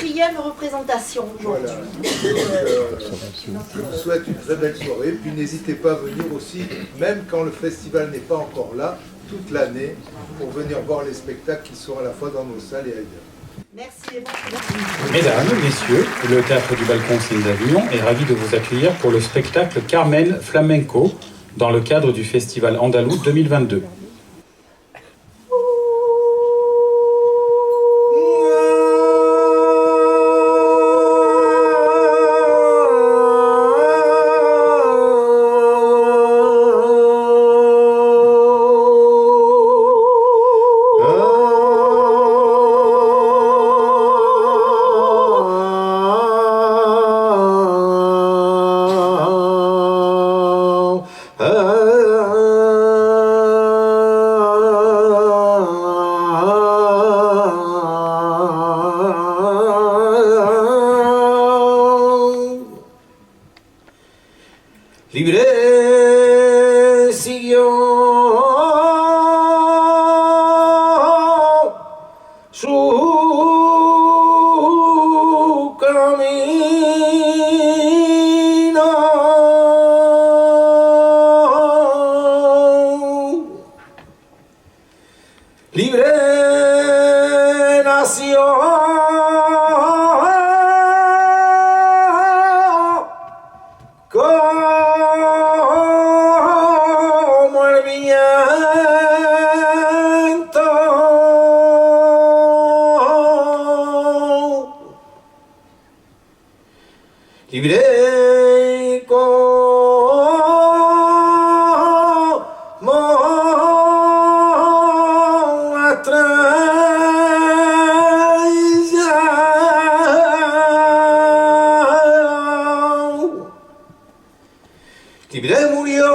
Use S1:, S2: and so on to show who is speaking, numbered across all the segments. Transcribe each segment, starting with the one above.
S1: 4e représentation aujourd'hui.
S2: Voilà. Je vous souhaite une très belle soirée, puis n'hésitez pas à venir aussi, même quand le festival n'est pas encore là, toute l'année, pour venir voir les spectacles qui sont à la fois dans nos salles et ailleurs.
S1: Merci et bonjour.
S3: Mesdames, Messieurs, le Théâtre du Balcon Cine d'Avignon est ravi de vous accueillir pour le spectacle Carmen Flamenco dans le cadre du Festival Andalou 2022.
S4: Libre siguió su camino. Libre nació. Como el viento, libre como la estrella. Libre murió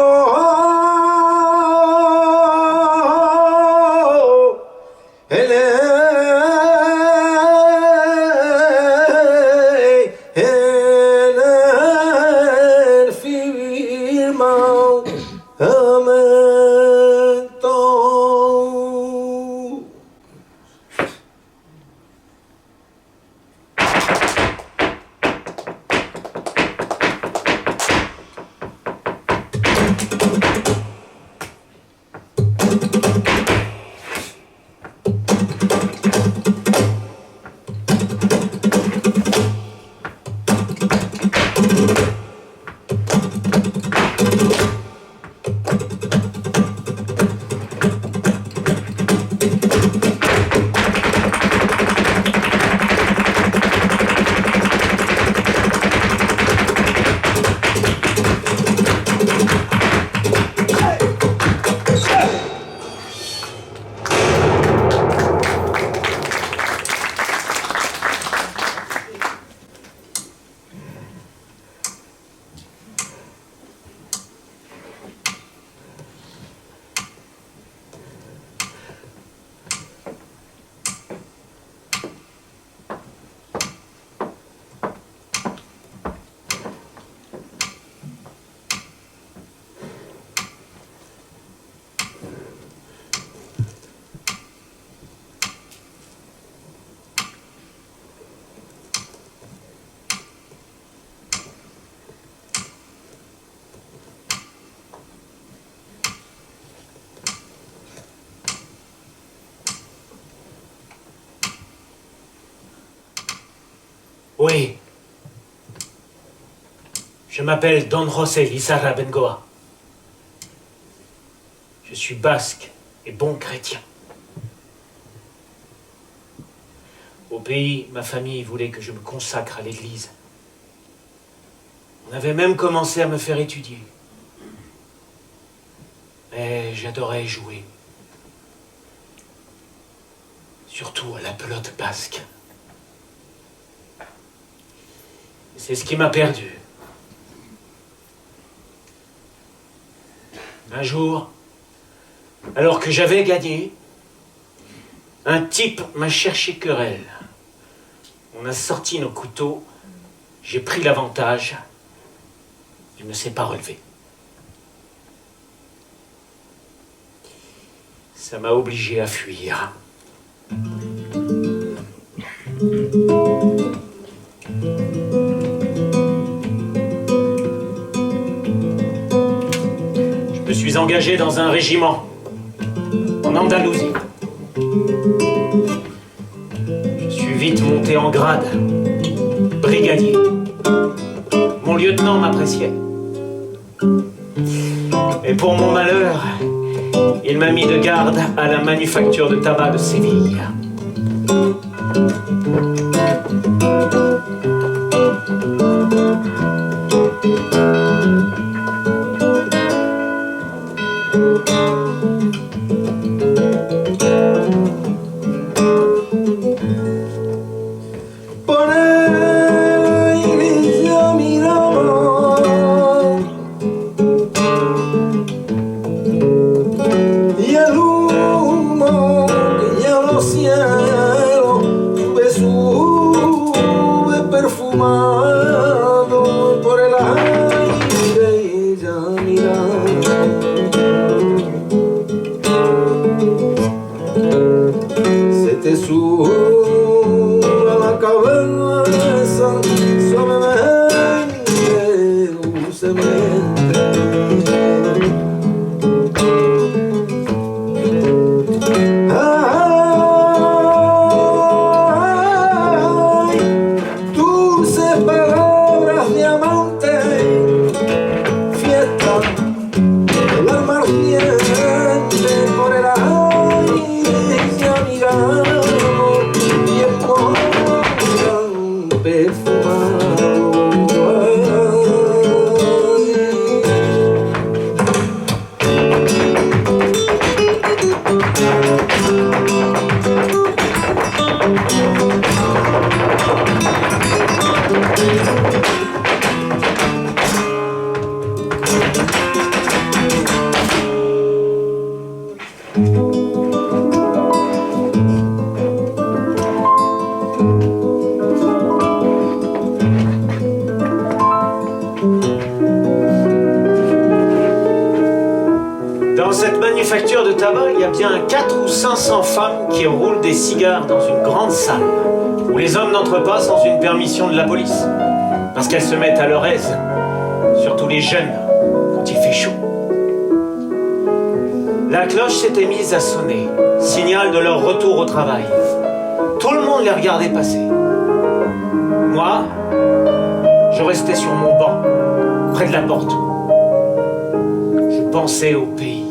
S4: en el firmamento.
S5: Oui. Je m'appelle Don José Lizarra Bengoa. Je suis basque et bon chrétien. Au pays, ma famille voulait que je me consacre à l'église. On avait même commencé à me faire étudier. Mais j'adorais jouer. Surtout à la pelote basque. C'est ce qui m'a perdu. Un jour, alors que j'avais gagné, un type m'a cherché querelle. On a sorti nos couteaux, j'ai pris l'avantage, il ne s'est pas relevé. Ça m'a obligé à fuir. Je me suis engagé dans un régiment en Andalousie. Je suis vite monté en grade, brigadier. Mon lieutenant m'appréciait. Et pour mon malheur, il m'a mis de garde à la manufacture de tabac de Séville. Manufacture de tabac, il y a bien 400 ou 500 femmes qui roulent des cigares dans une grande salle où les hommes n'entrent pas sans une permission de la police parce qu'elles se mettent à leur aise, surtout les jeunes quand il fait chaud. La cloche s'était mise à sonner, signal de leur retour au travail. Tout le monde les regardait passer. Moi, je restais sur mon banc, près de la porte. Je pensais au pays.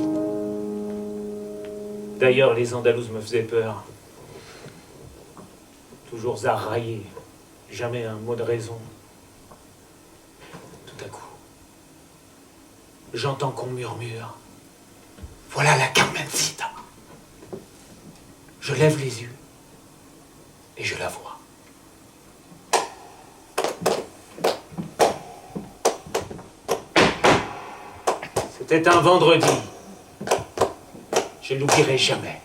S5: D'ailleurs, les Andalouses me faisaient peur. Toujours à railler, jamais un mot de raison. Tout à coup, j'entends qu'on murmure. Voilà la Carmencita. Je lève les yeux et je la vois. C'était un vendredi. Je ne l'oublierai jamais.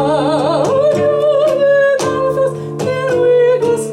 S6: Rechazar, yo de danzas que luego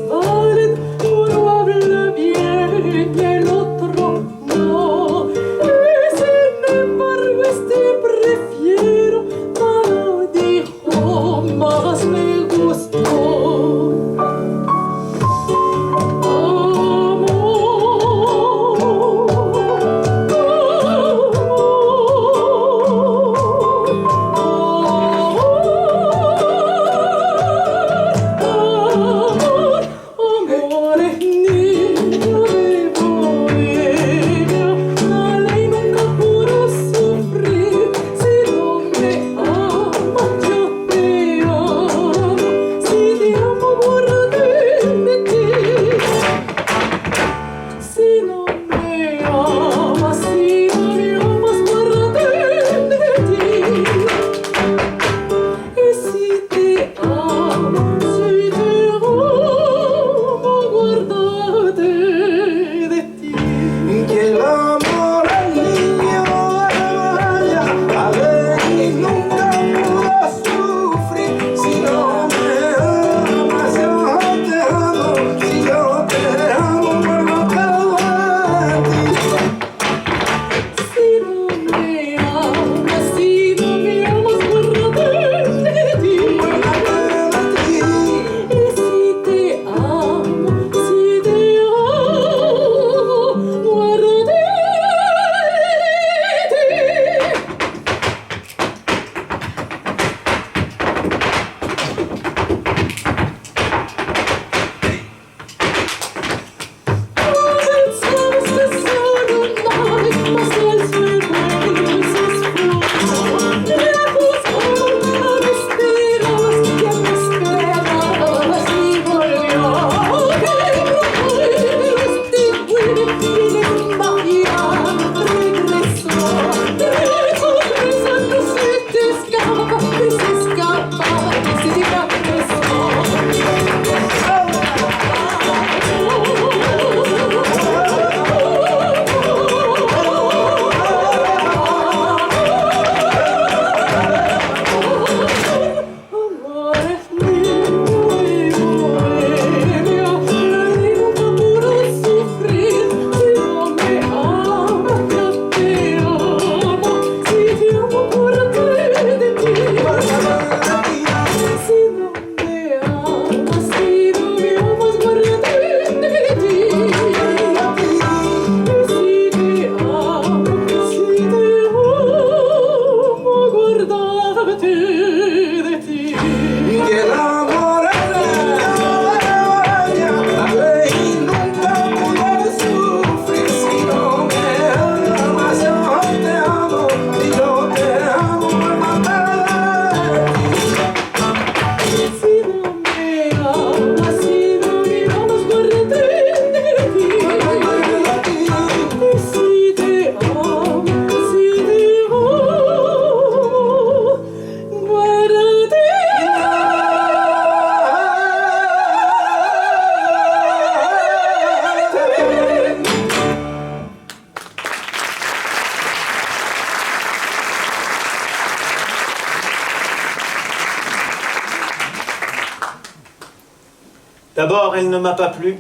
S5: D'abord, elle ne m'a pas plu.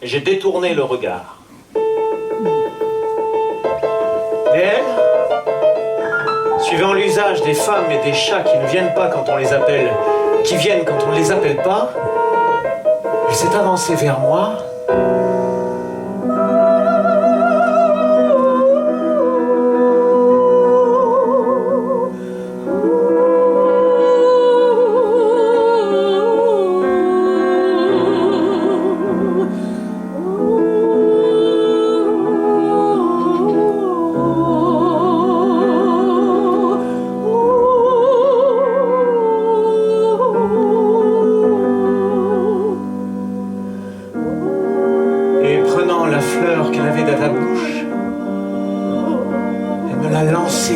S5: J'ai détourné le regard. Et elle, suivant l'usage des femmes et des chats qui ne viennent pas quand on les appelle, qui viennent quand on ne les appelle pas, elle s'est avancée vers moi.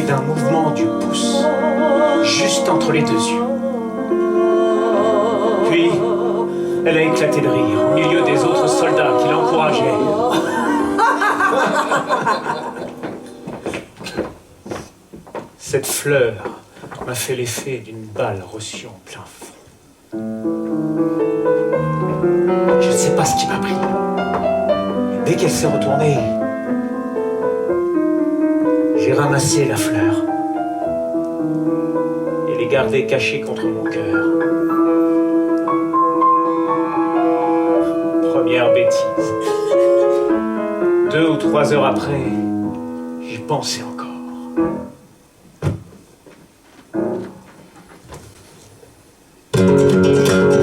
S5: D'un mouvement du pouce, juste entre les deux yeux. Puis, elle a éclaté de rire au milieu des autres soldats qui l'encourageaient. Cette fleur m'a fait l'effet d'une balle reçue en plein fond. Je ne sais pas ce qui m'a pris. Dès qu'elle s'est retournée, j'ai ramassé la fleur et l'ai gardée cachée contre mon cœur. Première bêtise. 2 ou 3 heures après, j'y pensais encore.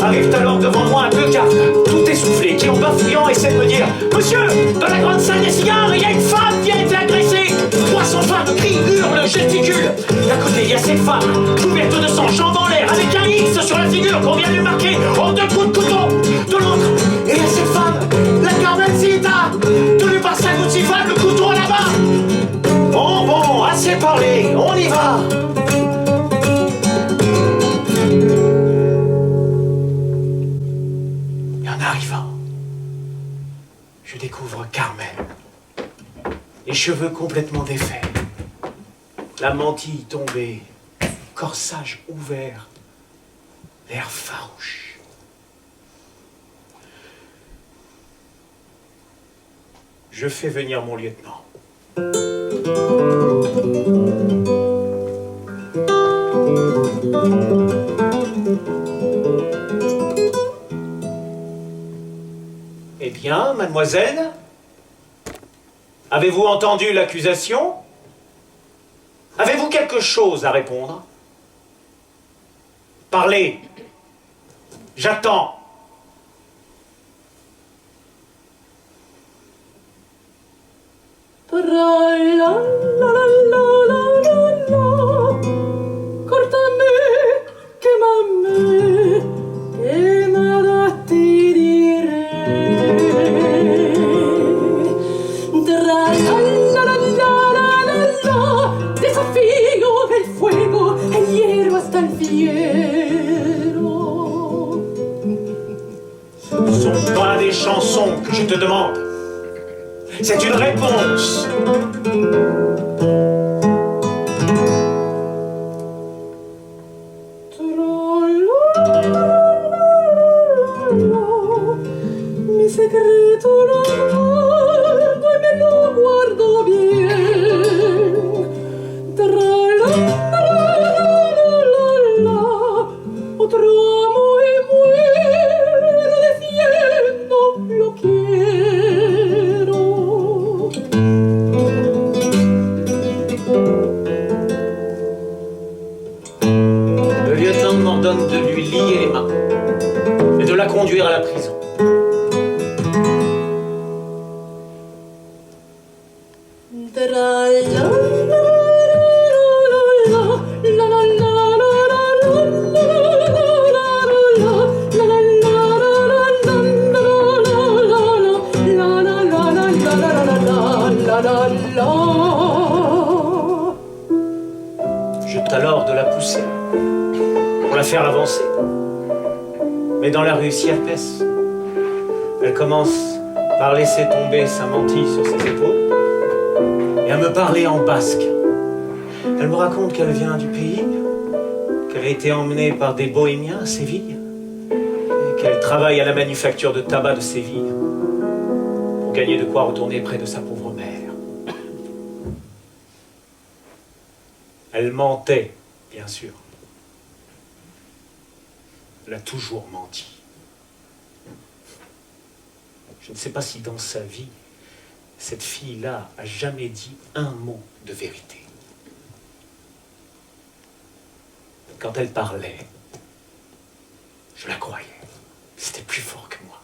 S5: Arrivent alors devant moi 2 gardes, tout essoufflés, qui en bafouillant essaient de me dire « Monsieur, dans la grande salle des cigares, il y a une femme qui a été agressée !» 300 femmes crient, hurlent, gesticulent. D'un côté, il y a cette femme, couverte de sang, jambes en l'air, avec un X sur la figure qu'on vient lui marquer en 2 coups de couteau. De l'autre, il y a cette femme, la Carmencita, tenue par sa Lucifer, le couteau là-bas. Bon, assez parlé, on y va. Et en arrivant, je découvre Carmen. Les cheveux complètement défaits, la mantille tombée, corsage ouvert, l'air farouche. Je fais venir mon lieutenant. Eh bien, mademoiselle ? Avez-vous entendu l'accusation? Avez-vous quelque chose à répondre? Parlez. J'attends. Ce ne sont pas des chansons que je te demande. C'est une réponse.
S6: Mi segreto lo guardo e me lo guardo bien. Otro amo y muero diciendo lo quiero.
S5: Le lieutenant m'ordonne de lui lier les mains et de la conduire à la prison. Je tâte alors de la pousser pour la faire avancer. Mais dans la rue si épaisse, elle commence par laisser tomber sa mantille sur ses épaules et à me parler en basque. Elle me raconte qu'elle vient du pays, qu'elle a été emmenée par des bohémiens à Séville, et qu'elle travaille à la manufacture de tabac de Séville pour gagner de quoi retourner près de sa pauvre mère. Elle mentait, bien sûr. Elle a toujours menti. Je ne sais pas si dans sa vie, cette fille-là a jamais dit un mot de vérité. Quand elle parlait, je la croyais. C'était plus fort que moi.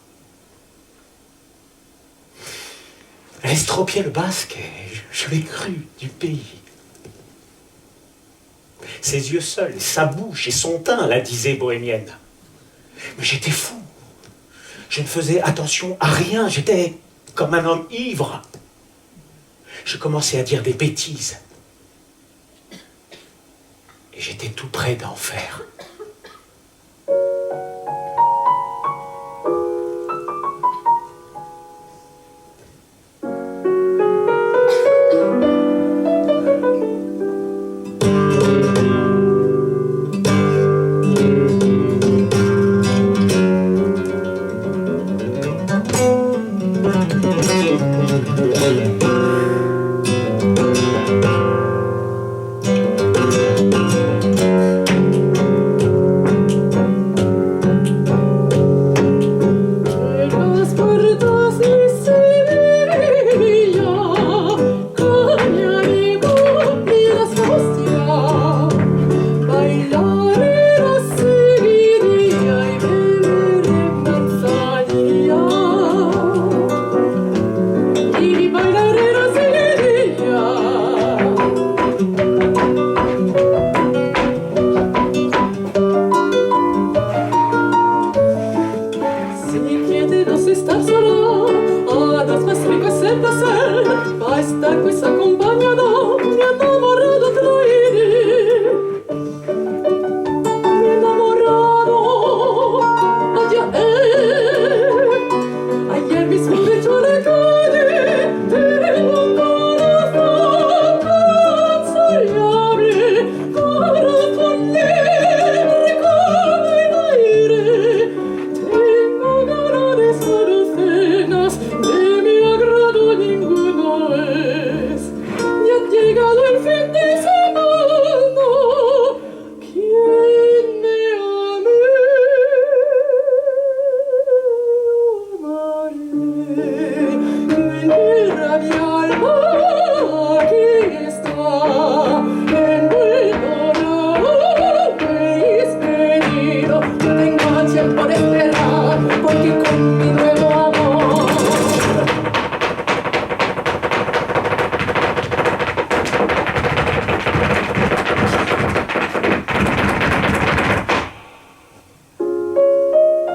S5: Elle estropiait le basque et je l'ai cru du pays. Ses yeux seuls, sa bouche et son teint la disaient bohémienne. Mais j'étais fou. Je ne faisais attention à rien. J'étais comme un homme ivre. Je commençais à dire des bêtises. Et j'étais tout près d'en faire.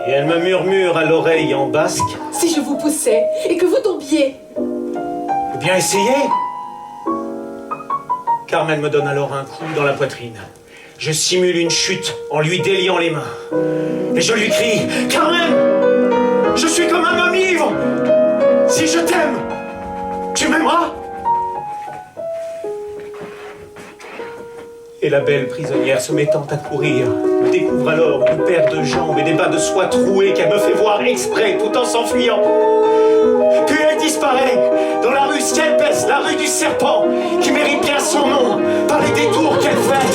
S5: Et elle me murmure à l'oreille en basque.
S6: Si je vous poussais et que vous tombiez.
S5: Eh bien, essayez. Carmen me donne alors un coup dans la poitrine. Je simule une chute en lui déliant les mains. Et je lui crie « Carmen, je suis comme un homme ivre. Si je t'aime, tu m'aimeras ?» Et la belle prisonnière, se mettant à courir, découvre alors une paire de jambes et des bas de soie troués qu'elle me fait voir exprès tout en s'enfuyant. Puis elle disparaît dans la rue Skelpes, la rue du serpent, qui mérite bien son nom par les détours qu'elle fait.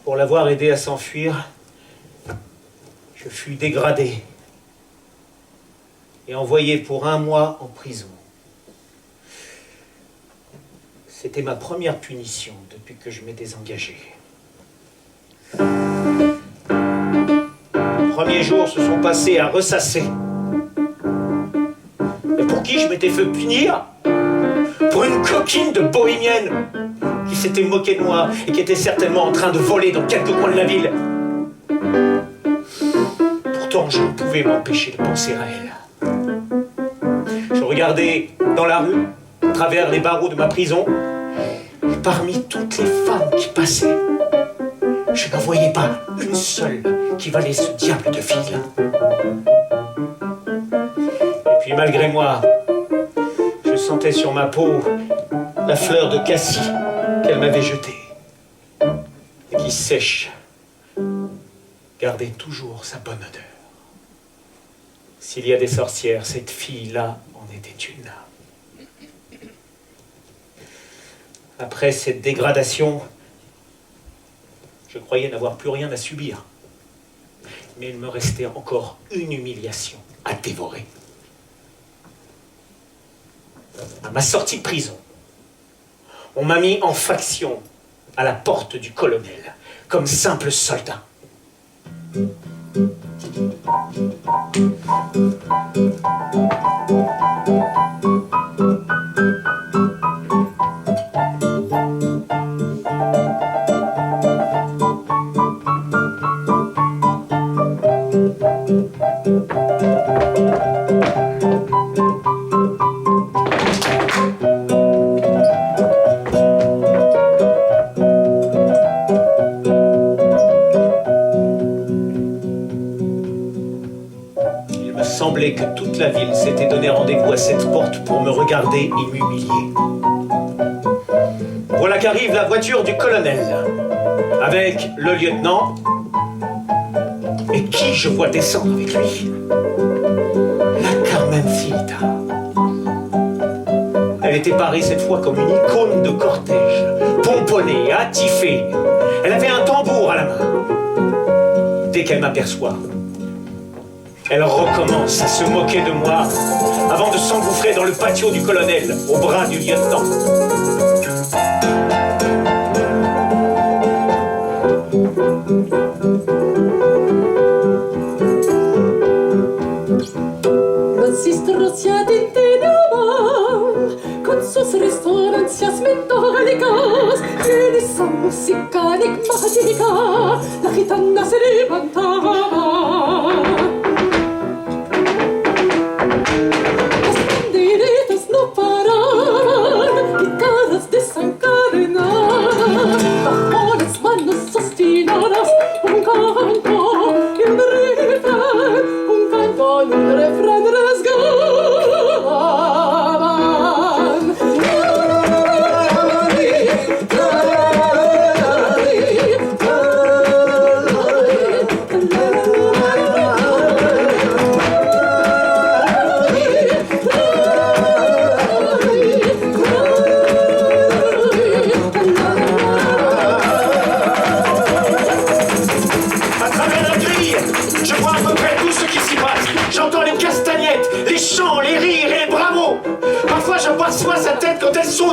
S5: Pour l'avoir aidé à s'enfuir, je fus dégradé et envoyé pour 1 mois en prison. C'était ma première punition depuis que je m'étais engagé. Les premiers jours se sont passés à ressasser. Et pour qui je m'étais fait punir? Pour une coquine de bohémienne qui s'était moquée de moi et qui était certainement en train de voler dans quelques coins de la ville. Pourtant, je ne pouvais m'empêcher de penser à elle. Je regardais dans la rue, à travers les barreaux de ma prison, et parmi toutes les femmes qui passaient, je n'en voyais pas une seule qui valait ce diable de fille. Et puis malgré moi, je sentais sur ma peau la fleur de cassis qu'elle m'avait jetée, et qui sèche, gardait toujours sa bonne odeur. S'il y a des sorcières, cette fille-là en était une. Après cette dégradation, je croyais n'avoir plus rien à subir. Mais il me restait encore une humiliation à dévorer. À ma sortie de prison, on m'a mis en faction à la porte du colonel, comme simple soldat. Que toute la ville s'était donné rendez-vous à cette porte pour me regarder et m'humilier. Voilà qu'arrive la voiture du colonel, avec le lieutenant, et qui je vois descendre avec lui? La Carmencita. Elle était parée cette fois comme une icône de cortège, pomponnée, attifée. Elle avait un tambour à la main. Dès qu'elle m'aperçoit, elle recommence à se moquer de moi avant de s'engouffrer dans le patio du colonel, au bras du lieutenant.
S6: Los istrocia tintinaba con sus resonancias metálicas y esa música enigmática la gitana se levantaba.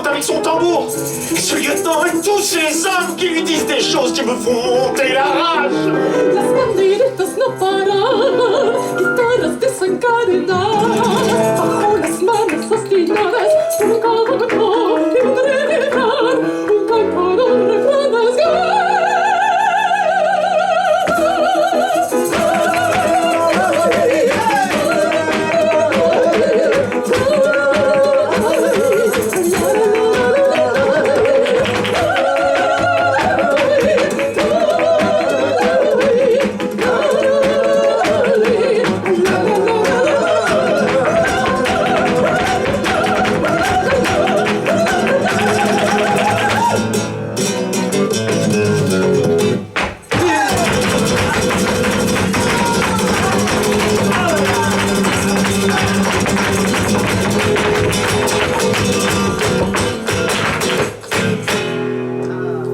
S5: Avec son tambour, et ce lieutenant et tous ces hommes qui lui disent des choses qui me font monter la rage.
S6: Las banderetas no paran, guitarras desencadenadas, bajo las manos obstinadas, un canto y un refrán, un canto y un refrán rasgado.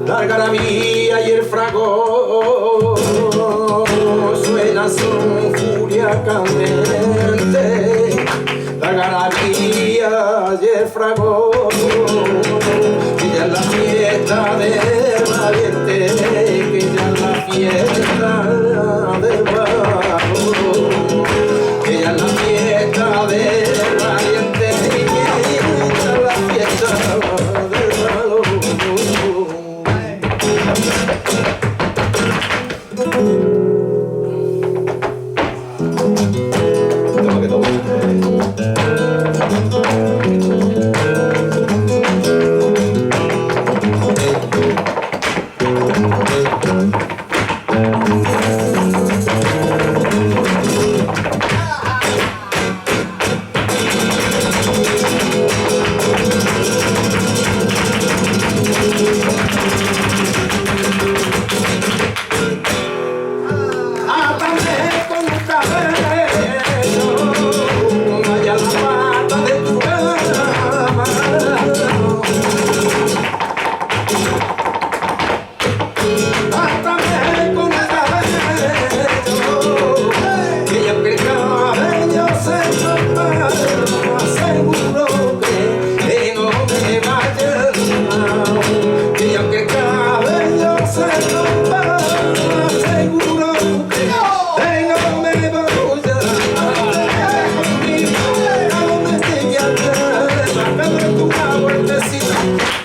S4: La algarabía y el fragor suenan son furia candente. La algarabía y el fragor valiente niñita la fiesta del valor. Toma que toma.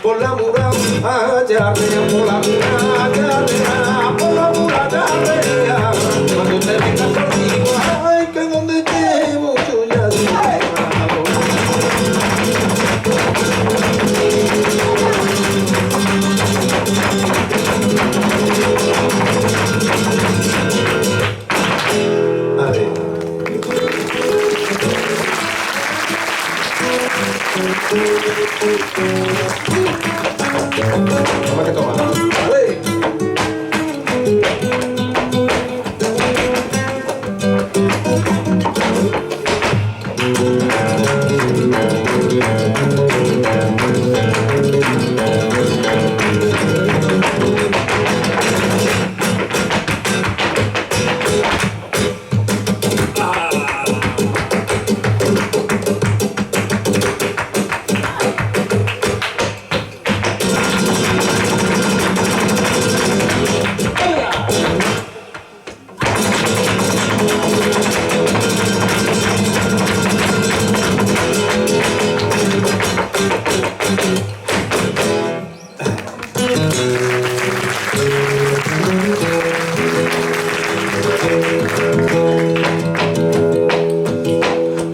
S4: Por la muralla, por la muralla, por la muralla, cuando te vengas conmigo, ay, que donde llevo yo ya a ver. Toma que toma. ¡Ale!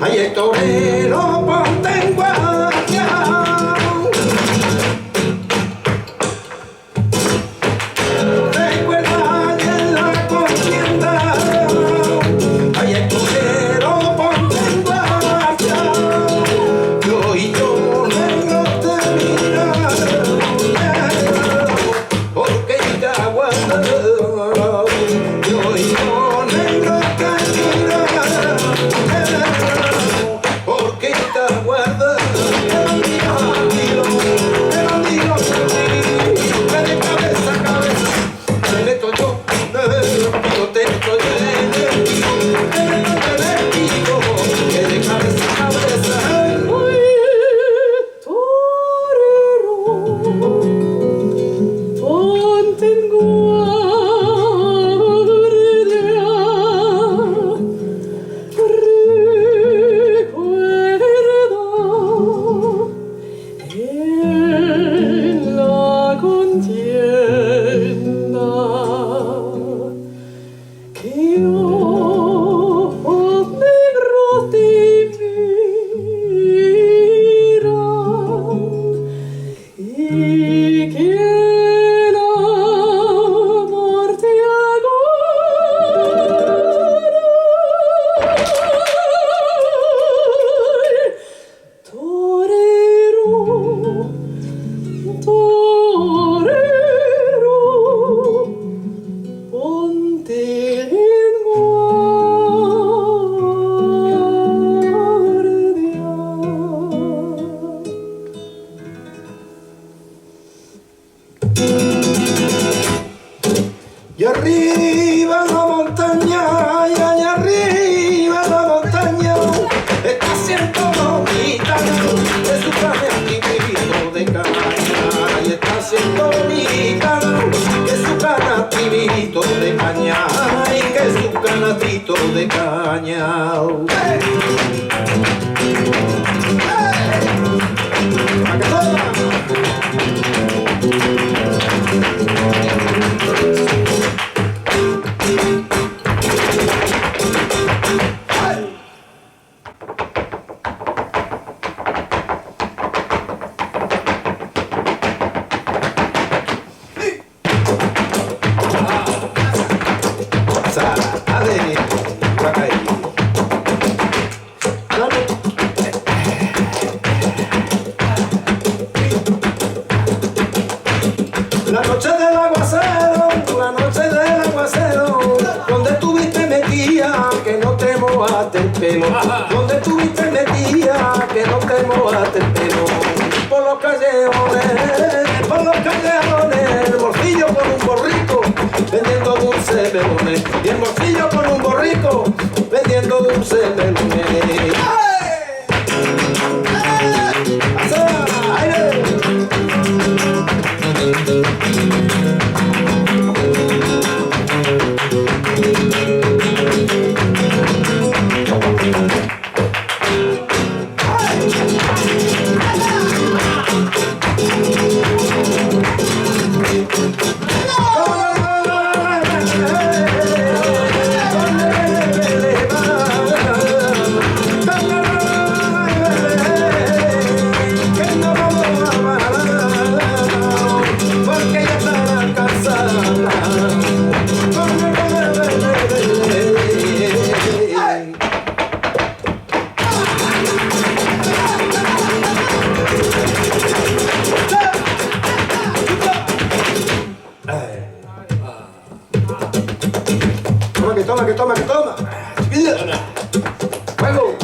S4: Ay, el torero, ponte en guardia. Recuerda en la contienda. Ay, el torero, ponte en guardia. Yo y yo negro te miramos, porque te aguanto. Yo y yo negro te miramos, porque pelo. Donde estuviste metida, que no te mojaste el pelo. Por los callejones, el morcillo con un borrico, vendiendo dulces melones. Y el morcillo con un borrico, vendiendo dulces melones. Que toma. Chiquilla. Fuego.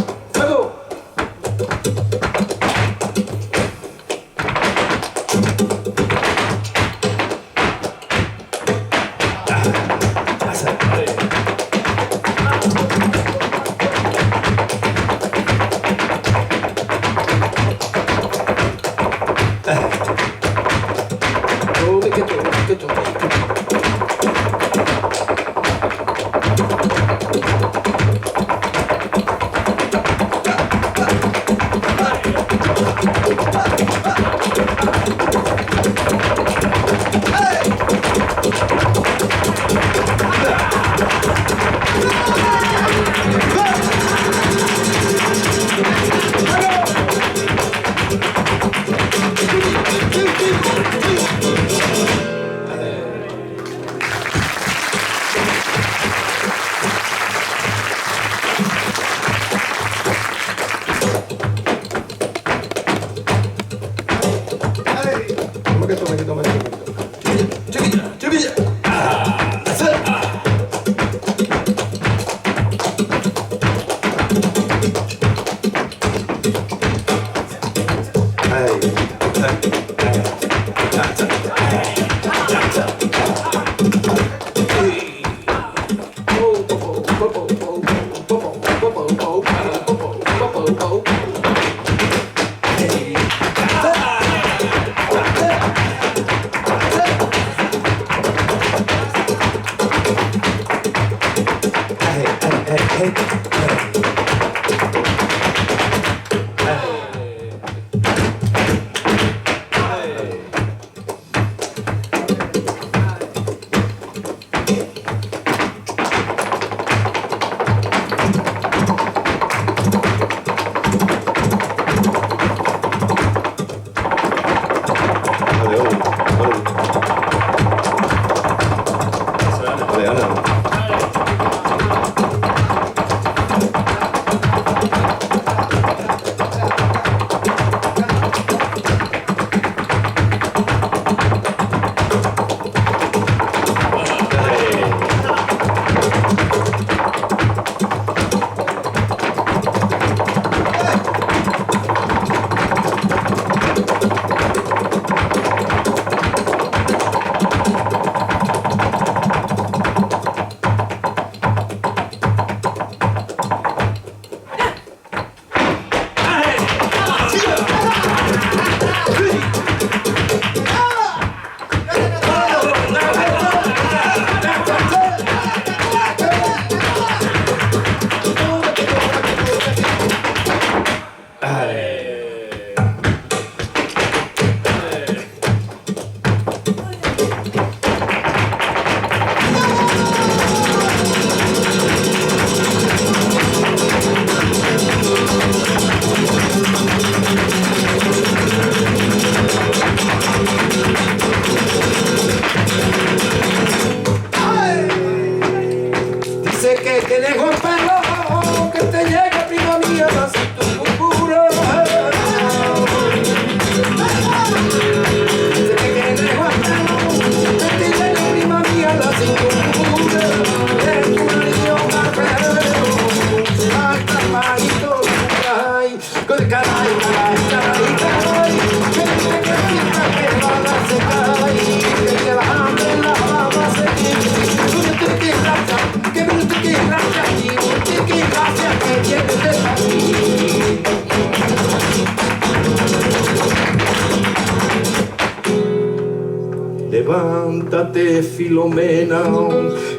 S4: de Filomena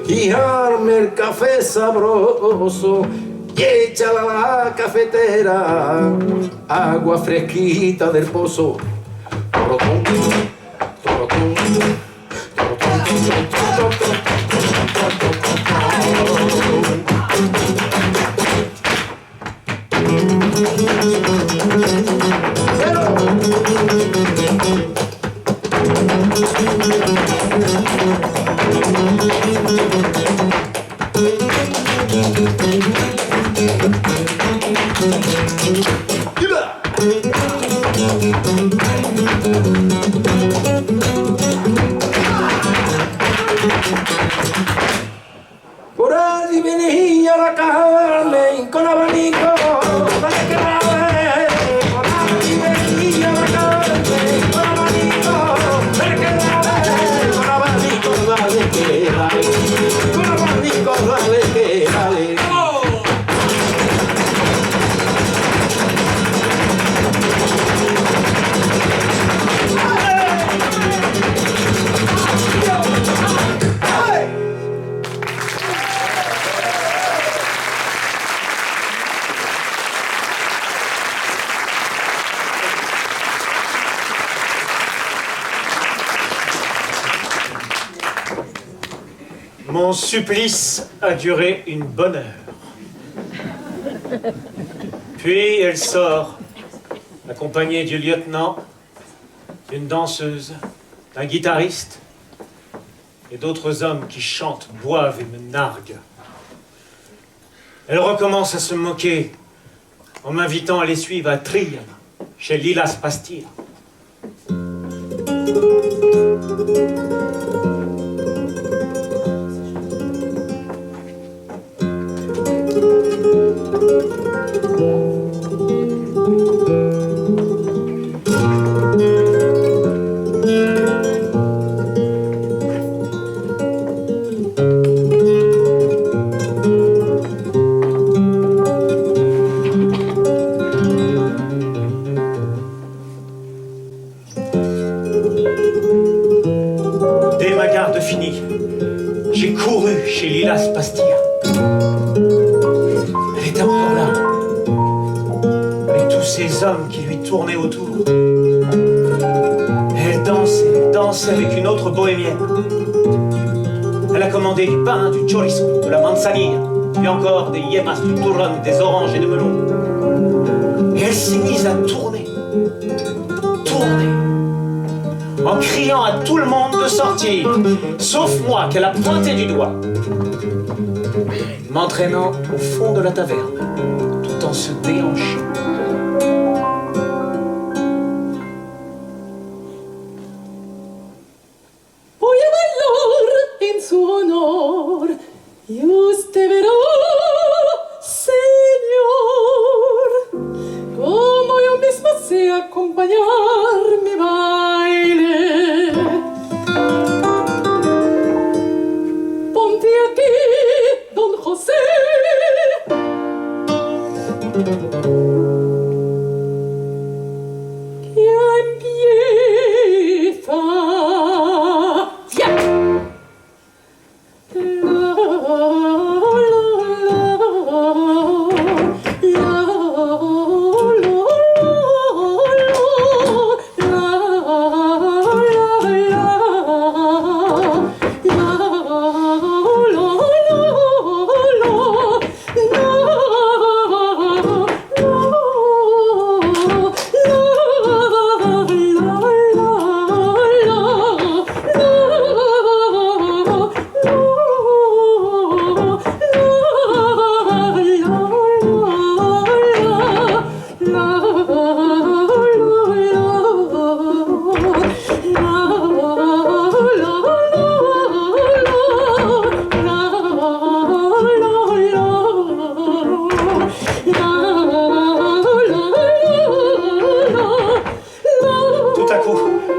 S4: y arme el café sabroso y échala a la cafetera agua fresquita del pozo. Torotón, torotón, torotón, torotón. Por allí venía la Carmen con abanico para que la ve. Por allí venía la Carmen con abanico para que la ve. Con abanico dale que dale, con abanico dale que dale.
S5: Mon supplice a duré une bonne heure. Puis elle sort, accompagnée du lieutenant, d'une danseuse, d'un guitariste et d'autres hommes qui chantent, boivent et me narguent. Elle recommence à se moquer en m'invitant à les suivre à Trier, chez Lilas Pastia. Dès ma garde finie, j'ai couru chez Lilas Pastia. Elle était encore là, avec tous ces hommes qui lui tournaient autour. Et elle dansait avec une autre bohémienne. Elle a commandé du pain, du chorizo, de la manzanilla, puis encore des yemas, du turrón, des oranges et des melons. Et elle s'est mise à tourner, en criant à tout le monde de sortir, sauf moi qu'elle a pointé du doigt, m'entraînant au fond de la taverne, tout en se déhanchant.
S6: Voy a bailar en su honor y usted verá, señor, como yo misma sé acompañar mi baile. Ponte aquí, don José. Ya empieza. Ya.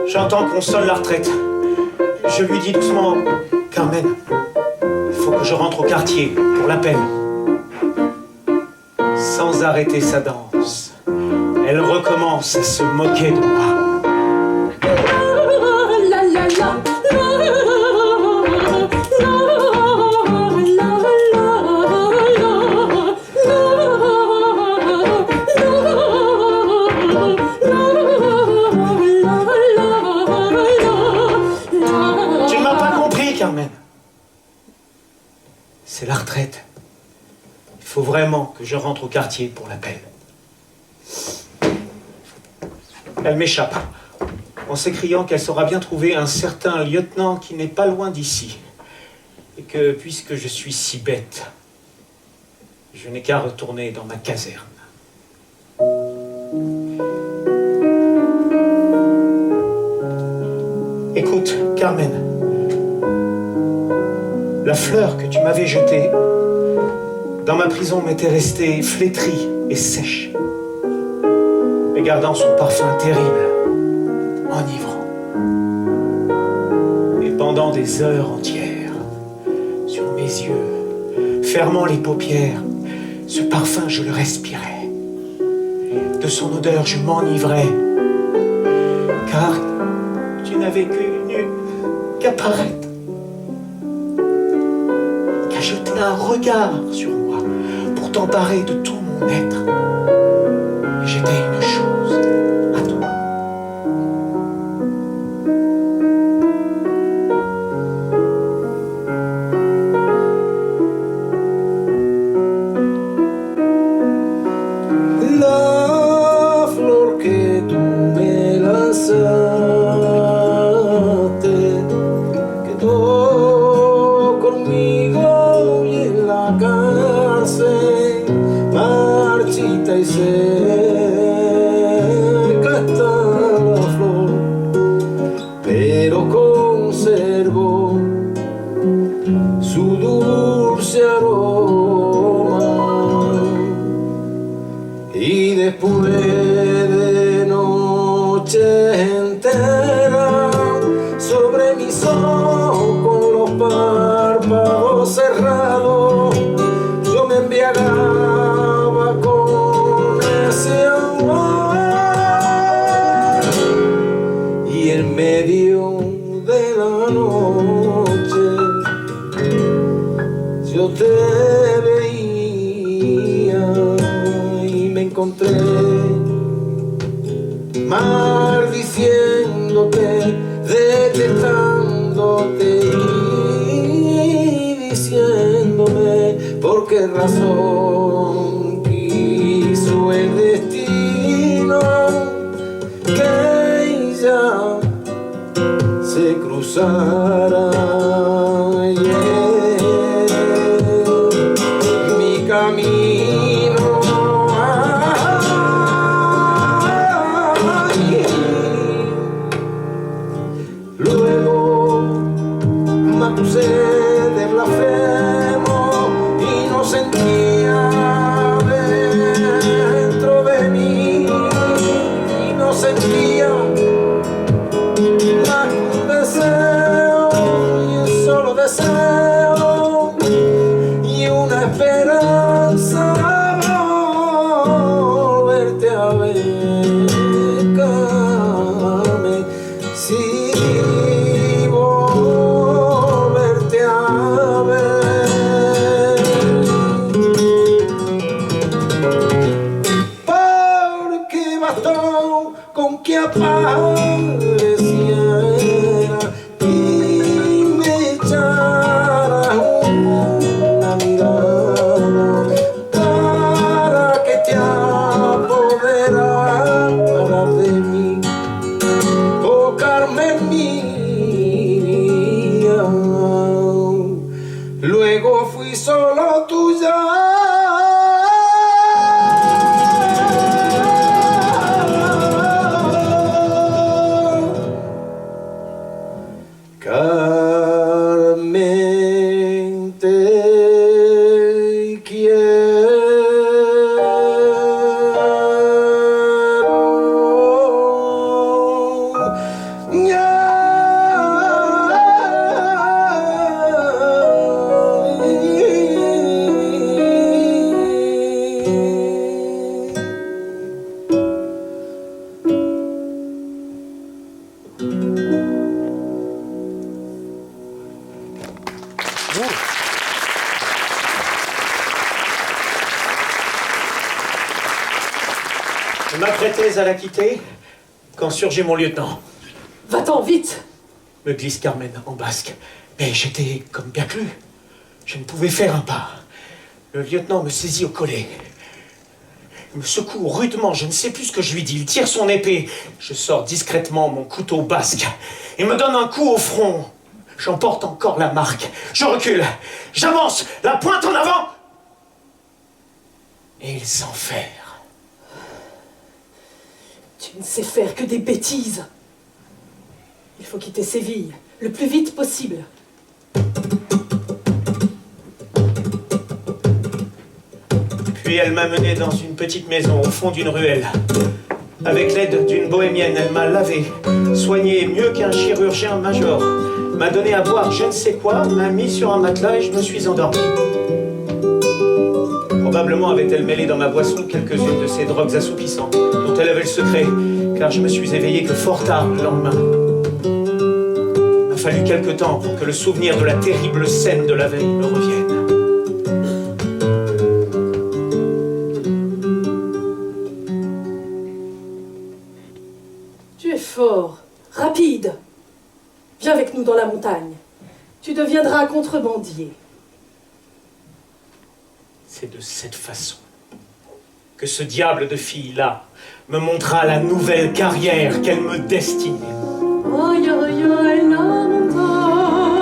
S5: J'entends qu'on sonne la retraite. Je lui dis doucement, Carmen, il faut que je rentre au quartier pour l'appel. Sans arrêter sa danse, elle recommence à se moquer de moi.
S6: La la la la.
S5: que je rentre au quartier pour l'appel. Elle m'échappe, en s'écriant qu'elle saura bien trouver un certain lieutenant qui n'est pas loin d'ici, et que, puisque je suis si bête, je n'ai qu'à retourner dans ma caserne. Écoute, Carmen, la fleur que tu m'avais jetée dans ma prison m'était restée flétrie et sèche, mais gardant son parfum terrible, enivrant. Et pendant des heures entières, sur mes yeux, fermant les paupières, ce parfum je le respirais. De son odeur je m'enivrais, car tu n'avais eu qu'à paraître, qu'à jeter un regard sur moi pour t'emparer de tout mon être. Et j'étais une chose à toi.
S4: La flor que tú me lanzaste quedó conmigo y en la cárcel marchita y seca está la flor, pero conservó su dulce aroma. Y después de noche entera sobre mis ojos con los párpados cerrados, yo me embriagaba con ese amor. Y en medio de la noche yo te veía y me encontré maldiciéndote, detestándote y diciéndome por qué razón quiso el destino que ella se cruzara. Mi camino. Luego me acusé de blasfemo y no sentía dentro de mí, y no sentía más que un deseo, y un solo deseo y una esperanza, volverte a ver, Carmen, sí, volverte a ver, porque bastó con que apareciera y me echara una mirada para que te apoderara de mí, oh Carmen mía. Luego fui solo tuya. Carmen, te quiero.
S5: Je m'apprêtais à la quitter quand surgit mon lieutenant,
S6: Va-t'en vite.
S5: me glisse Carmen en basque. Mais j'étais comme perclus. Je ne pouvais faire un pas. Le lieutenant me saisit au collet. Il me secoue rudement, je ne sais plus ce que je lui dis. Il tire son épée. Je sors discrètement mon couteau basque et me donne un coup au front. J'en porte encore la marque. Je recule, j'avance, la pointe en avant. Et il s'enferre.
S6: Tu ne sais faire que des bêtises. Il faut quitter Séville, le plus vite possible.
S5: Puis elle m'a mené dans une petite maison au fond d'une ruelle. Avec l'aide d'une bohémienne, elle m'a lavé, soigné mieux qu'un chirurgien major. M'a donné à boire je ne sais quoi, m'a mis sur un matelas et je me suis endormi. Probablement avait-elle mêlé dans ma boisson quelques-unes de ces drogues assoupissantes, dont elle avait le secret, car je me suis éveillé que fort tard le lendemain. Il m'a fallu quelque temps pour que le souvenir de la terrible scène de la veille me revienne.
S6: Tu es fort, rapide. Viens avec nous dans la montagne. Tu deviendras contrebandier.
S5: C'est de cette façon que ce diable de fille-là me montrera la nouvelle carrière qu'elle me destinait.
S6: Ay, ay, ay, la montaña.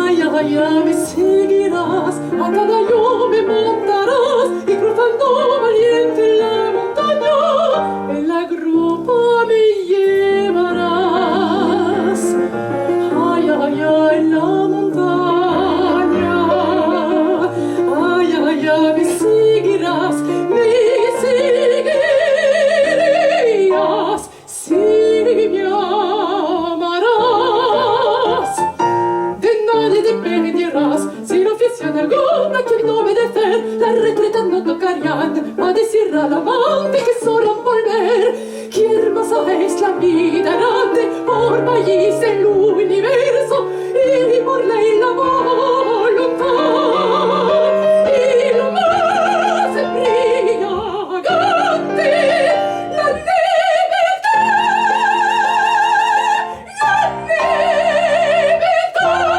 S6: Ay, ay, ay, me seguirás. A cada yo me montarás. Y cruzando valiente la montaña, en la grupa me llevarás. Ay, ay, ay, la montaña. Ay, ay, ay, me seguirás. Me seguirás. Si me amarás, de nadie dependerás. Si no fuesen alguna que no obedecer, la retreta no tocarían. Va a decir al amante que solo volver. Qué hermosa es la vida errante por país en el universo y por ley la voluntad. Y lo más embriagante, la libertad. La libertad.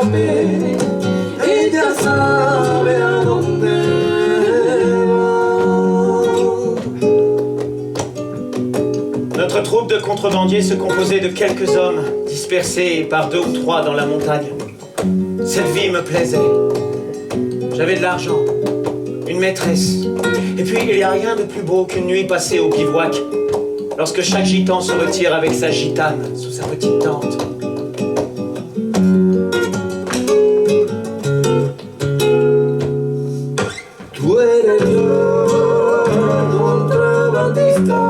S4: escape, ella sabe a dónde va.
S5: Notre troupe de contrebandiers se composait de quelques hommes dispersés par 2 ou 3 dans la montagne. Cette vie me plaisait. J'avais de l'argent, une maîtresse. Et puis, il n'y a rien de plus beau qu'une nuit passée au bivouac, lorsque chaque gitan se retire avec sa gitane sous sa petite tente.
S4: Tú eres el contrabandista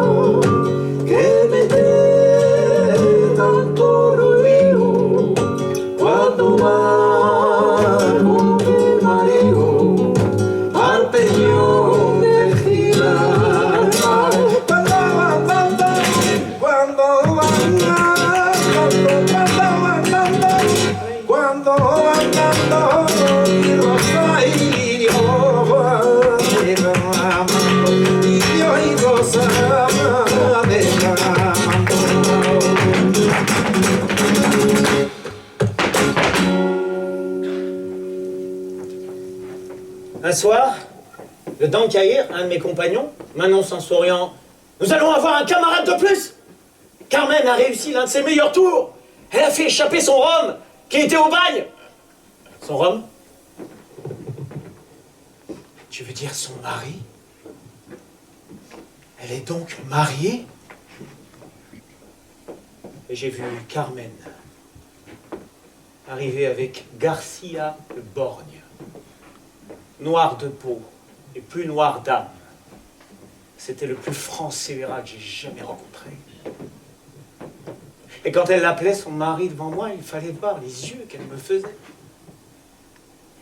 S4: que mete tanto ruido cuando va con tu marido al peñón de Gibraltar. Cuando van andando y rosa y lirio y rosa
S5: Un soir, le Dankahir, un de mes compagnons, m'annonce en souriant « Nous allons avoir un camarade de plus !» Carmen a réussi l'un de ses meilleurs tours. Elle a fait échapper son rhum, qui était au bagne. Son rhum? Tu veux dire son mari? Elle est donc mariée? Et j'ai vu Carmen arriver avec Garcia le borgne, noir de peau et plus noir d'âme. C'était le plus franc scélérat que j'ai jamais rencontré. Et quand elle l'appelait son mari devant moi, il fallait voir les yeux qu'elle me faisait.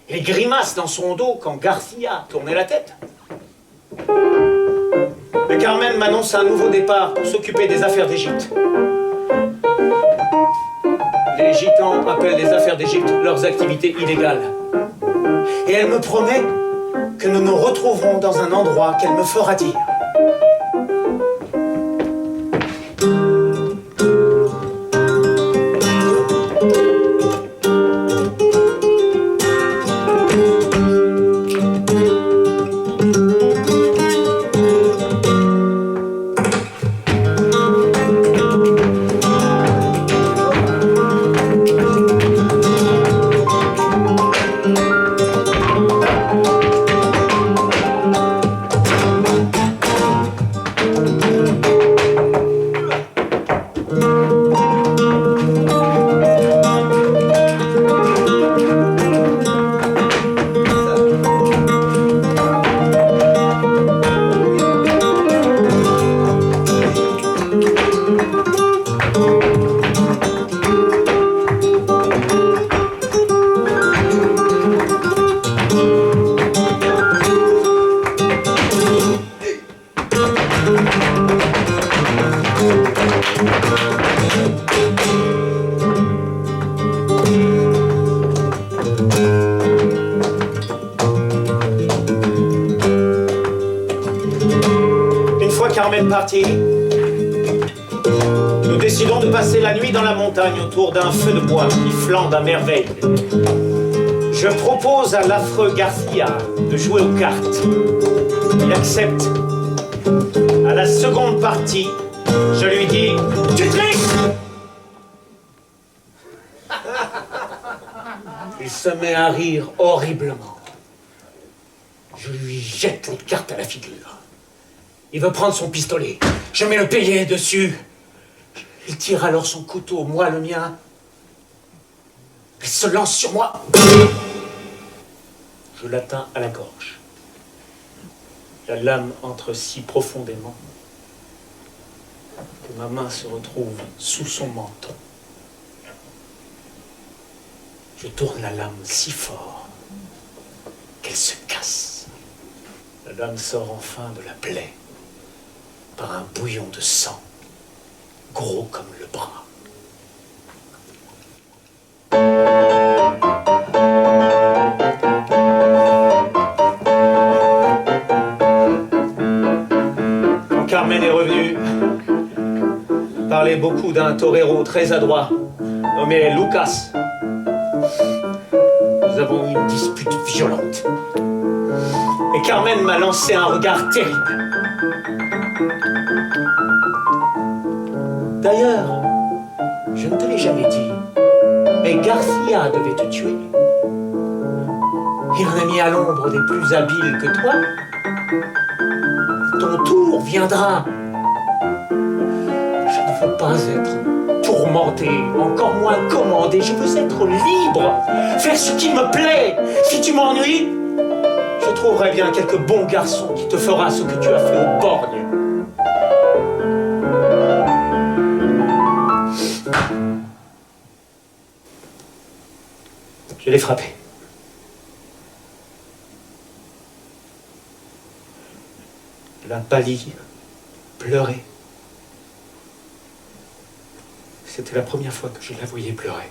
S5: Les grimaces dans son dos quand Garcia tournait la tête. Mais Carmen m'annonce un nouveau départ pour s'occuper des affaires d'Égypte. Les gitans appellent les affaires d'Égypte leurs activités illégales. Et elle me promet que nous nous retrouverons dans un endroit qu'elle me fera dire. Parti. Nous décidons de passer la nuit dans la montagne autour d'un feu de bois qui flambe à merveille. Je propose à l'affreux Garcia de jouer aux cartes. Il accepte. À la seconde partie, je lui dis « Tu triches !» Il se met à rire horriblement. Je lui jette les cartes à la figure. Il veut prendre son pistolet. Je mets le payé dessus. Il tire alors son couteau, moi le mien. Il se lance sur moi. Je l'atteins à la gorge. La lame entre si profondément que ma main se retrouve sous son menton. Je tourne la lame si fort qu'elle se casse. La lame sort enfin de la plaie par un bouillon de sang, gros comme le bras. Quand Carmen est revenue, parlait beaucoup d'un torero très adroit, nommé Lucas. avons eu une dispute violente. Et Carmen m'a lancé un regard terrible. D'ailleurs, je ne te l'ai jamais dit, mais Garcia devait te tuer. Il en a mis à l'ombre des plus habiles que toi. Ton tour viendra. Je ne veux pas être tourmenté, encore moins commandé. Je veux être libre, faire ce qui me plaît. Si tu m'ennuies, je trouverai bien quelques bons garçons qui te fera ce que tu as fait au borgne. Je l'ai frappé. Elle a pâli, pleuré. C'était la première fois que je la voyais pleurer.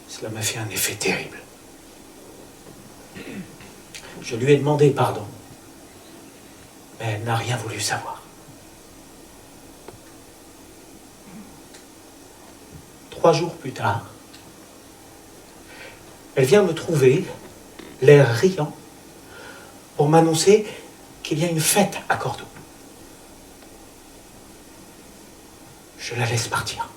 S5: Cela m'a fait un effet terrible. Je lui ai demandé pardon, mais elle n'a rien voulu savoir. 3 jours plus tard, elle vient me trouver, l'air riant, pour m'annoncer qu'il y a une fête à Cordoue. Je la laisse partir.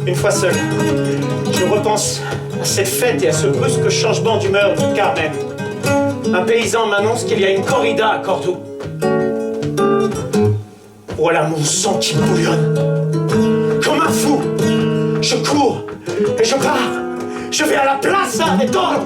S5: Une fois seul, je repense à cette fête et à ce brusque changement d'humeur de Carmen. Un paysan m'annonce qu'il y a une corrida à Cordoue. Voilà mon sang qui bouillonne. Comme un fou, je cours et je pars. Je vais à la Plaza de Toros.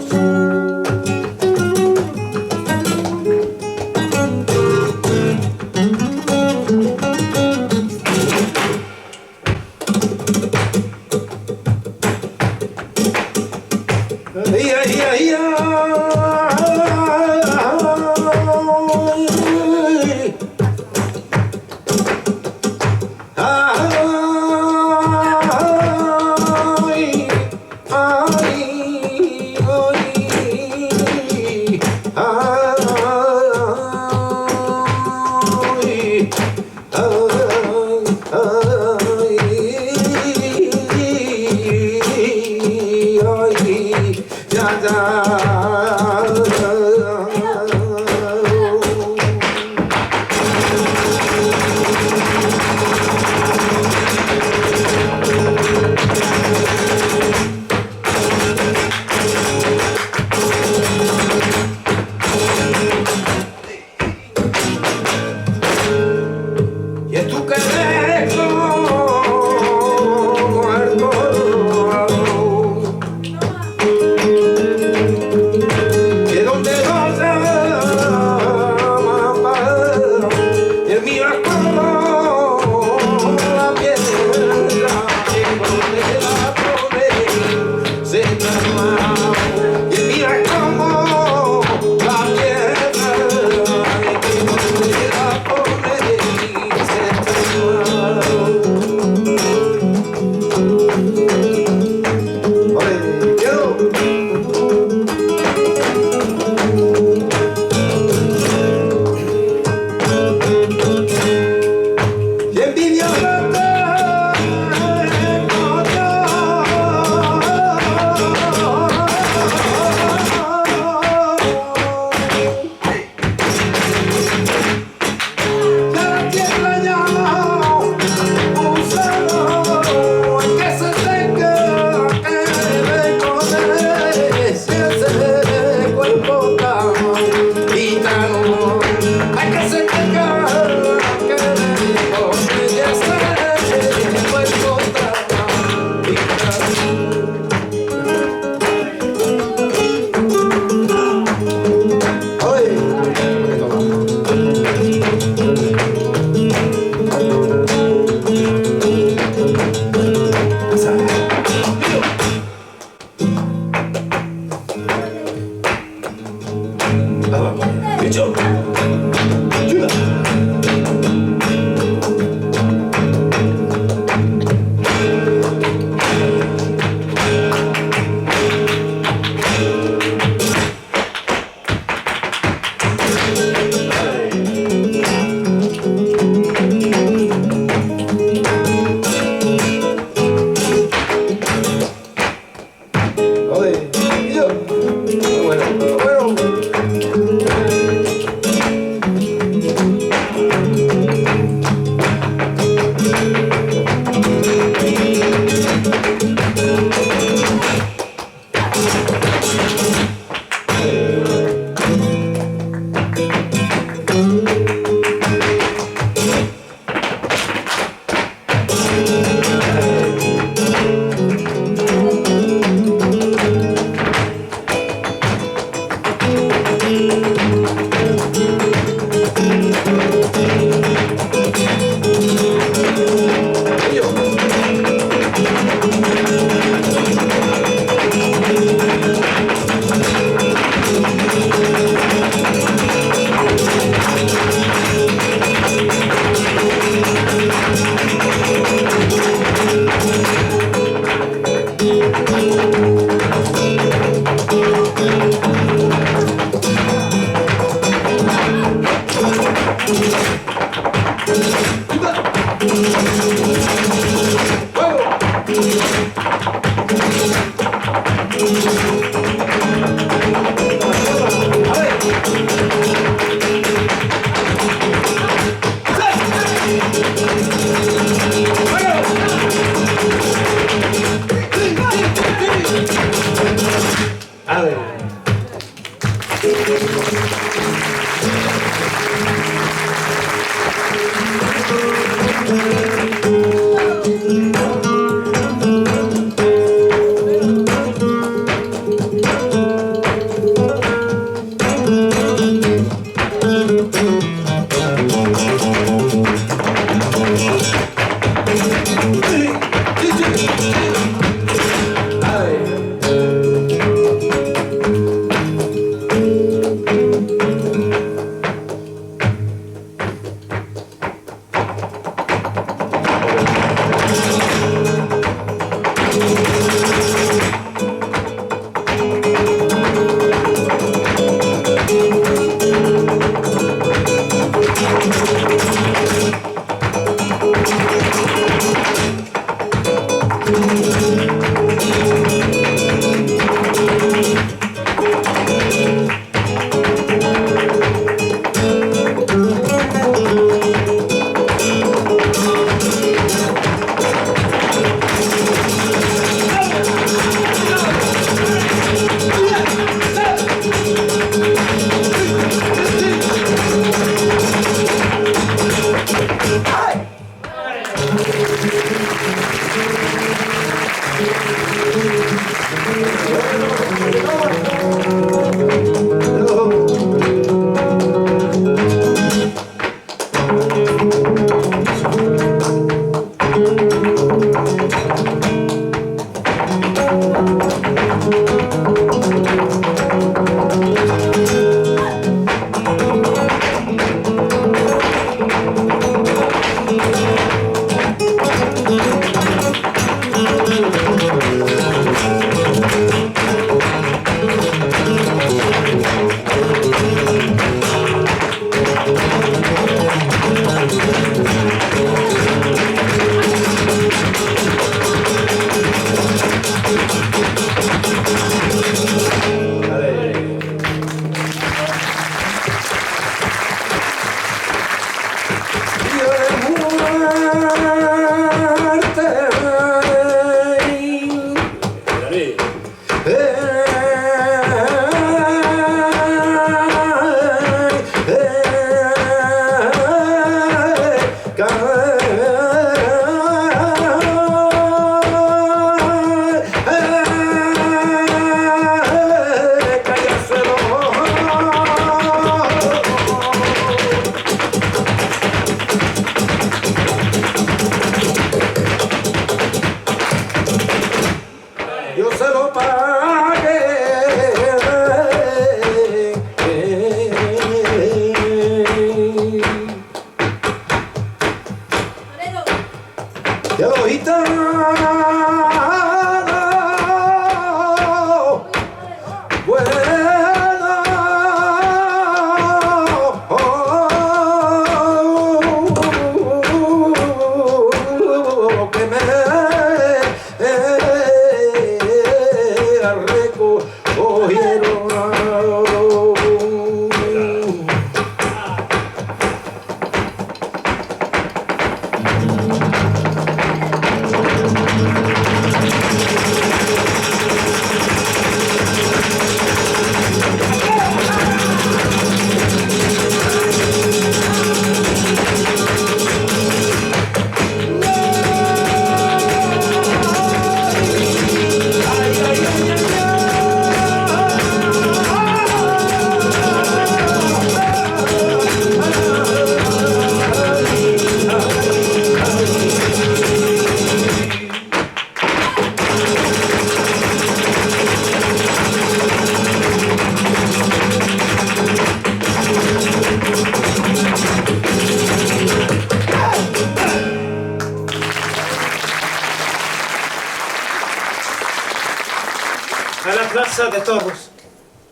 S5: Señor de Toros,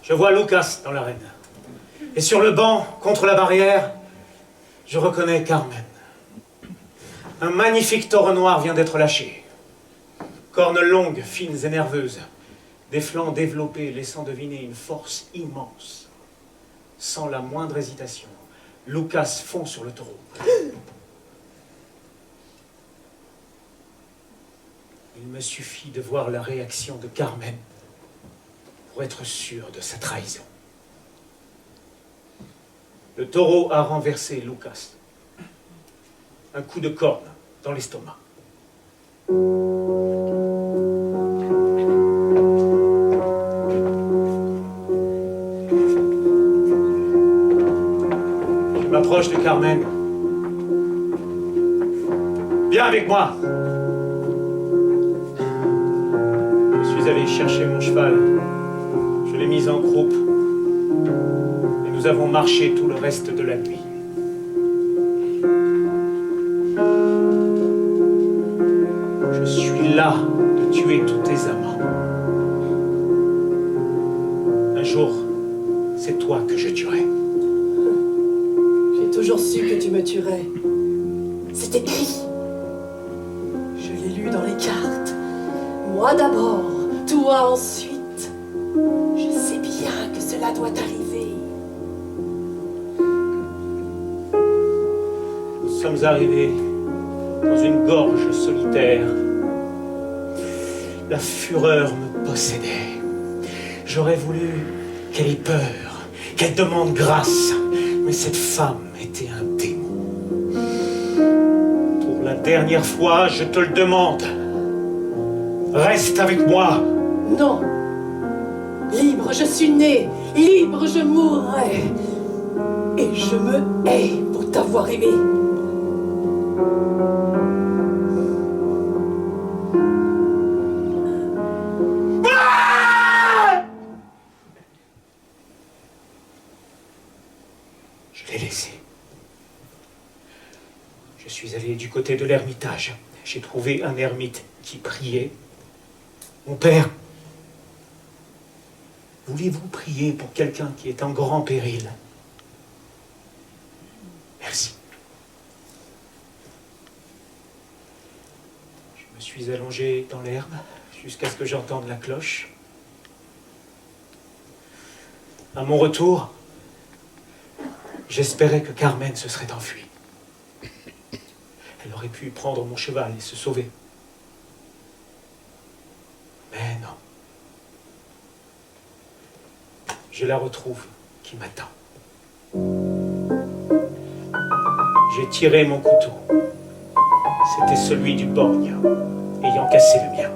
S5: je vois Lucas dans l'arène. Et sur le banc, contre la barrière, je reconnais Carmen. Un magnifique taureau noir vient d'être lâché. Cornes longues, fines et nerveuses, des flancs développés laissant deviner une force immense. Sans la moindre hésitation, Lucas fond sur le taureau. Il me suffit de voir la réaction de Carmen pour être sûr de sa trahison. Le taureau a renversé Lucas. Un coup de corne dans l'estomac. Je m'approche de Carmen. Viens avec moi. Je suis allé chercher mon cheval. Je l'ai mis en croupe. Et nous avons marché tout le reste de la nuit. Je suis là de tuer tous tes amants. Un jour, c'est toi que je tuerai.
S6: J'ai toujours su que tu me tuerais. C'est écrit. Je l'ai lu dans les cartes. Moi d'abord, toi ensuite. Je sais bien que cela doit arriver.
S5: Nous sommes arrivés dans une gorge solitaire. La fureur me possédait. J'aurais voulu qu'elle ait peur, qu'elle demande grâce. Mais cette femme était un démon. Pour la dernière fois, je te le demande. Reste avec moi.
S6: Non. Libre je suis né, libre je mourrai. Et je me hais pour t'avoir aimé.
S5: Je l'ai laissé. Je suis allé du côté de l'ermitage. J'ai trouvé un ermite qui priait. Mon père, voulez-vous prier pour quelqu'un qui est en grand péril? Merci. Je me suis allongé dans l'herbe jusqu'à ce que j'entende la cloche. À mon retour, j'espérais que Carmen se serait enfuie. Elle aurait pu prendre mon cheval et se sauver. Mais non. Je la retrouve qui m'attend. J'ai tiré mon couteau. C'était celui du borgne, ayant cassé le mien.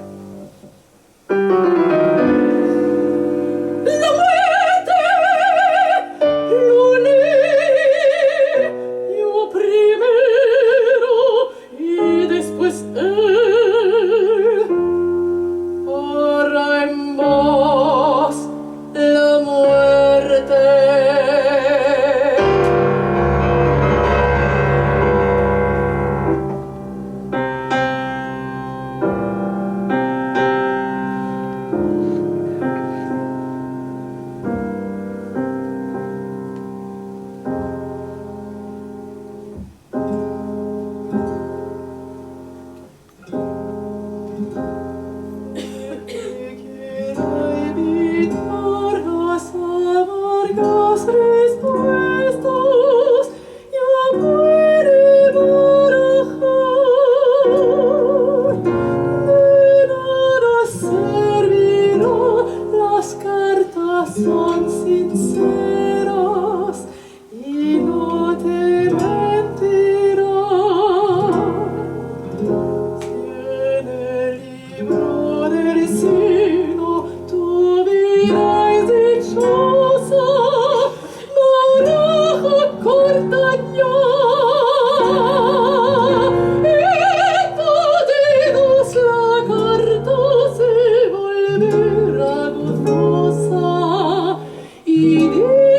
S6: Idea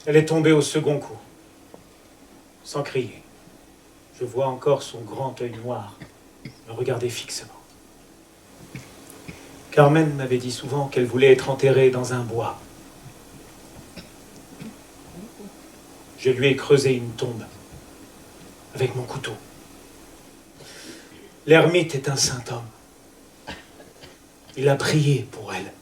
S5: Elle est tombée au second coup, sans crier. Je vois encore son grand œil noir me regarder fixement. Carmen m'avait dit souvent qu'elle voulait être enterrée dans un bois. Je lui ai creusé une tombe avec mon couteau. L'ermite est un saint homme. Il a prié pour elle.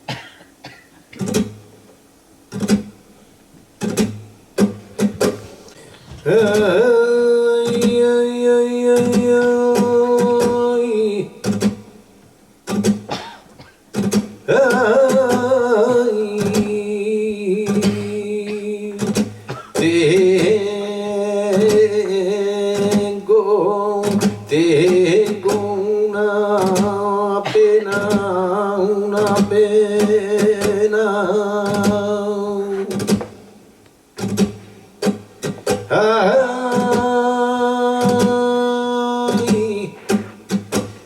S4: Tengo una pena. Ay,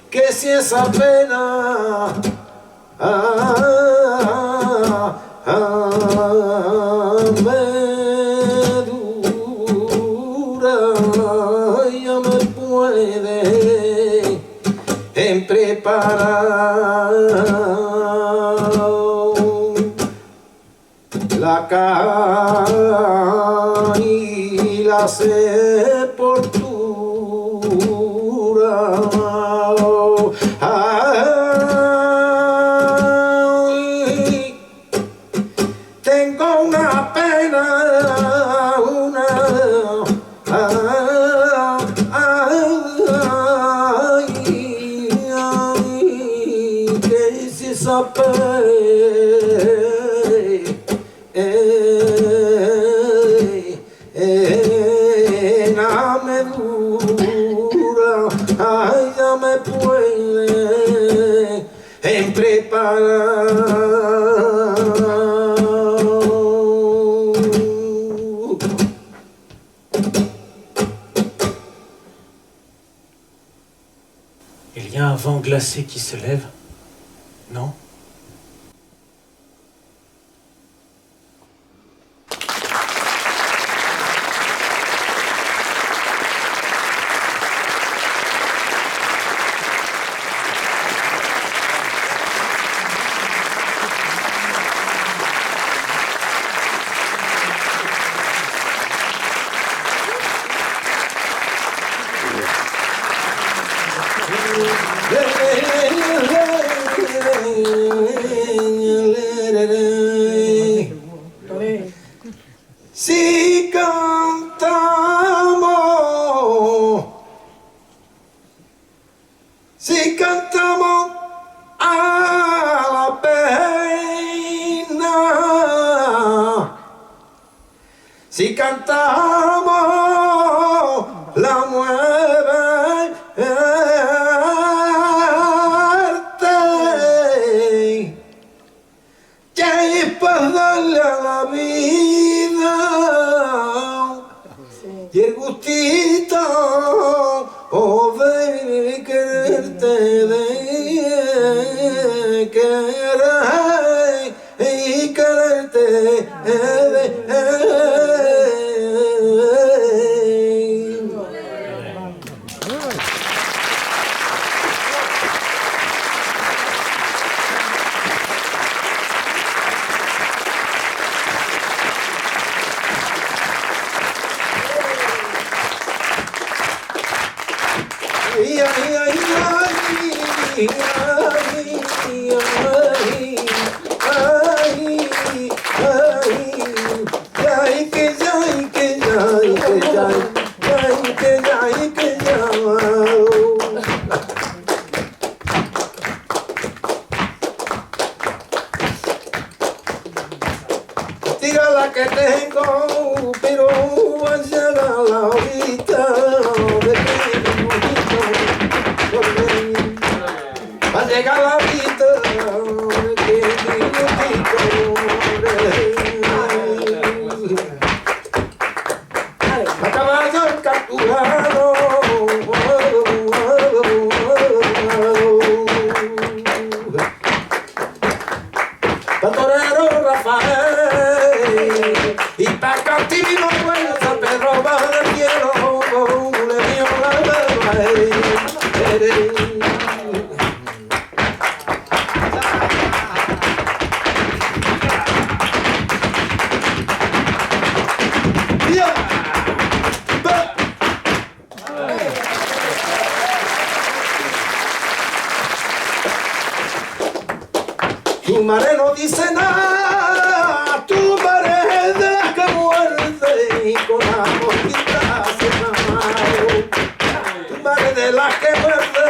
S4: que si esa pena me dura, ya me puede preparar la cara y la sepultura. Ay, tengo una pena, que si esa pena me dura, ay, ya me puede preparar.
S5: Il y a un vent glacé qui se lève, non?
S4: Si cantamos a la pena, si cantamos la muerte, ya es para darle a la vida y el gustito de quererte, de querer y quererte. Ay, ay, ay, Tu madre no dice nada, tu madre es de las que muerde y con amor quita se enamoró. Tu madre de las que muerde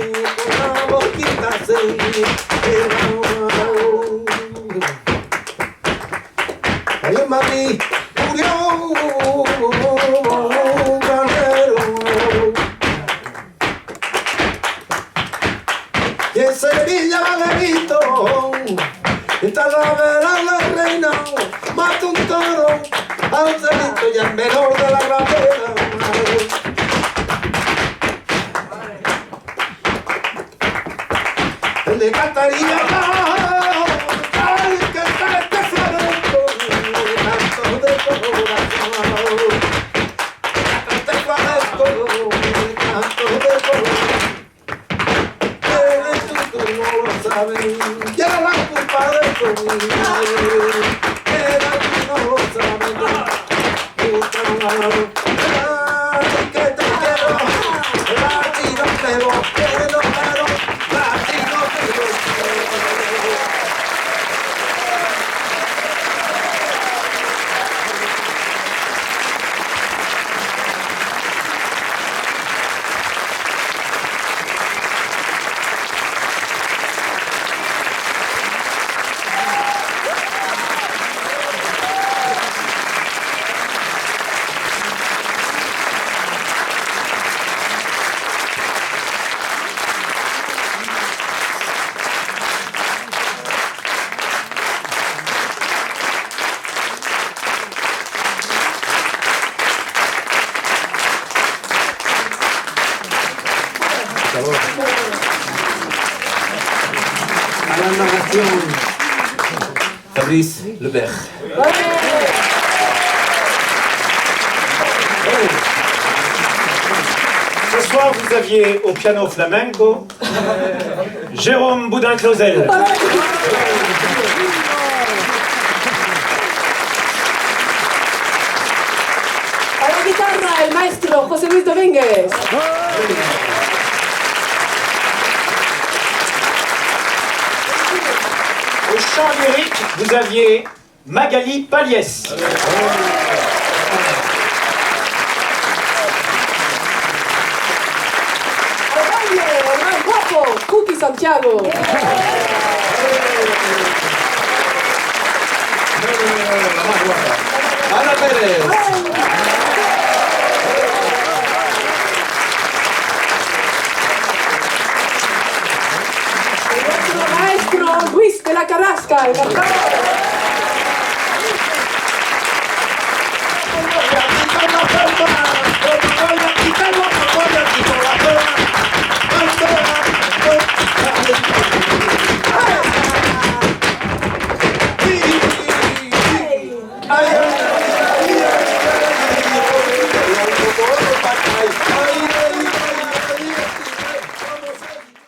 S4: y con amor quita se enamoró. Ay, mami, murió un granero. Y en Sevilla Valerito, está la vera la reina, mata un toro a un cerito y el menor de la gravera. El de Catarina, ay, que está este flamenco, canto de corazón. Este flamenco, canto de corazón. No lo saben, ya la culpa de tu vida, era que no lo saben, ay, que te quiero, latino pero, latino pero.
S5: À la narration, Fabrice Lebert. Ce soir, vous aviez au piano flamenco Jérôme Boudin-Clausel.
S6: A la guitarra, el maestro José Luis Domínguez.
S5: Au chant lyrique, vous aviez Magali Paliès.
S6: Al baile, el más guapo, Cookie Santiago.
S4: Ana Pérez.
S6: El maestro Luis de la Carrasca, el cantante.